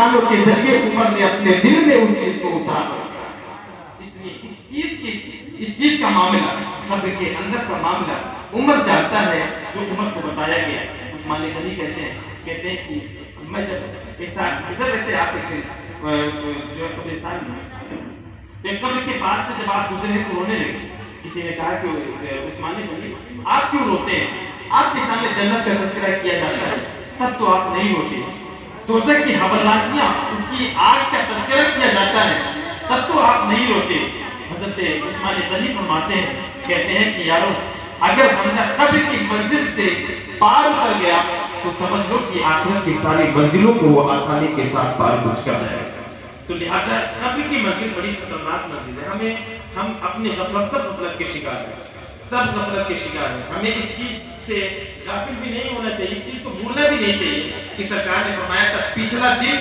مسلمانوں کے ذریعے عمر نے اپنے دل میں اس چیز کو اتارا. اس لیے اس چیز کا معاملہ، صبر کے اندر کا معاملہ عمر چاہتا ہے جو عمر کو بتایا گیا. عثمان غنی کہتے ہیں کہ میں جب ایک ساتھ گزر رہتے آپ جو قبرستان میں ایک قبر کے پاس سے جب آپ گزرے تو رونے لگے. کسی نے کہا کہ عثمان غنی آپ کیوں روتے ہیں؟ آپ کے سامنے جنت کا تذکرہ کیا جاتا ہے تب تو آپ نہیں روتے. دوزخ کی ہولناکیاں، اس کی آگ کا تذکرہ کیا جاتا ہے تب تو آپ نہیں روتے. حضرت عثمان غنی فرماتے ہیں، کہتے ہیں کہ یارو اگر بندہ قبر کی منزل سے پار اتر گیا تو سمجھ لو کہ آخرت کی ساری منزلوں کو وہ آسانی کے ساتھ پار کچھ کر جائے گا. تو لہذا قبر کی منزل بڑی خطرناک منزل ہے. ہم اپنے غفلت کے شکار ہیں، سب غفلت کے شکار ہیں. ہمیں اس چیز سے غافل بھی نہیں ہونا چاہیے، اس چیز کو بھولنا بھی نہیں چاہیے کہ سرکار نے فرمایا تھا پچھلا دن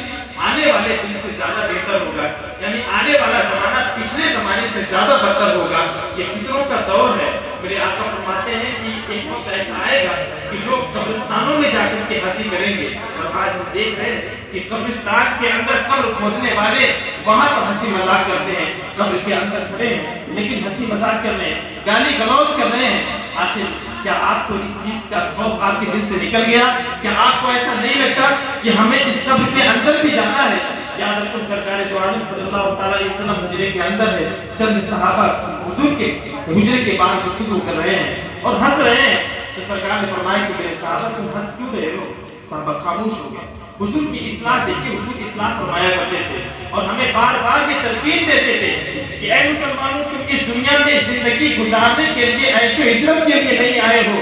آنے والے دن سے زیادہ بہتر ہوگا، یعنی آنے والا زمانہ پچھلے زمانے سے زیادہ بدتر ہوگا. یہ فتنوں کا دور ہے. میرے آقا فرماتے ہیں کہ ایک وقت ایسا آئے گا کہ لوگ قبرستانوں میں جا کر کے ہنسی کریں گے. اور آج ہم دیکھ رہے ہیں کہ قبرستان کے اندر قبر کھودنے والے وہاں پر ہنسی مذاق کرتے ہیں. قبر کے اندر کھڑے ہیں لیکن ہنسی مذاق کر رہے ہیں، گالی گلوچ کر رہے ہیں. آخر کیا آپ کو اس چیز کا خوف آپ کے دل سے نکل گیا؟ کیا آپ کو ایسا نہیں لگتا کہ ہمیں اس قبر کے اندر بھی جانا ہے؟ یاد رکھو سرکار دو عالم صلی اللہ تعالیٰ علیہ وسلم حجرے کے اندر ہے. چند صحابہ حضور کے حجرے کے باہر گفتگو کر رہے ہیں اور ہنس رہے ہیں. تو سرکار نے فرمایا کہ میرے صحابہ تم ہنس کیوں رہے ہو؟ صحابہ خاموش ہو گئے. حضور کی اصلاح دیکھیں، حضور اصلاح فرمایا کرتے تھے اور ہمیں بار بار یہ تلقین دیتے تھے کہ اے مسلمانوں تم اس دنیا میں زندگی گزارنے کے لیے عیش و عشرت کے لیے نہیں آئے ہو،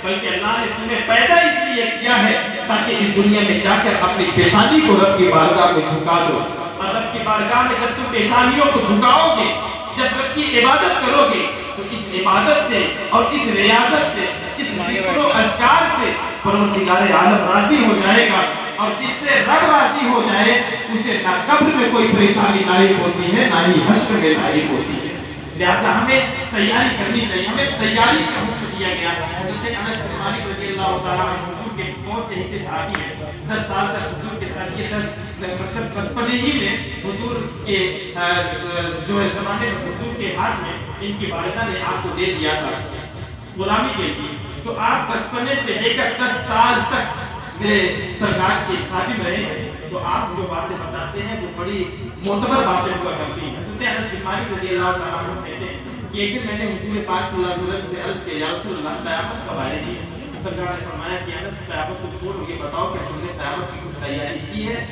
بلکہ اللہ نے تمہیں پیدا اس لیے کیا ہے تاکہ اس دنیا میں جا کر اپنی پیشانی کو رب کی بارگاہ میں جھکا دو. اور رب کی بارگاہ میں جب تم پیشانیوں کو جھکاؤ گے، جب رب کی عبادت کرو گے تو اس عبادت سے اور اس ریاضت سے، اس ذکر و اذکار سے پروردگار عالم راضی ہو جائے گا. اور جس سے رب راضی ہو جائے اسے نہ قبر میں کوئی پریشانی لاحق ہوتی ہے نہ ہی حشر میں لاحق ہوتی ہے. لہذا ہمیں تیاری کرنی چاہیے، ہمیں تیاری کا حکم دیا گیا. حضرت انس بن مالک رضی اللہ تعالیٰ عنہ حضور کے بہت چہیتے صحابی ہیں. 10 سال تک حضور کے ساتھ یہ مطلب بچپنے ہی میں حضور کے جو ہے زمانے میں حضور کے ہاتھ میں ان کی والدہ نے آپ کو دے دیا تھا غلامی کے لیے. تو آپ بچپنے سے لے کر 10 سال تک میرے سرکار کے خادم رہے ہیں. تو آپ جو باتیں بتاتے ہیں وہ بڑی معتبر باتیں ہوا کرتی ہیں. حضرت انس بن مالک رضی اللہ تعالیٰ عنہ کہتے ہیں کہ ایک دن میں نے حضور پاک صلی اللہ علیہ وسلم سے عرض کیا، یا رسول اللہ قیامت کب آئے گی؟ سرکار نے فرمایا کہ انس قیامت کو چھوڑو، یہ بتاؤ کہ تم نے قیامت کی کچھ تیاری کی ہے؟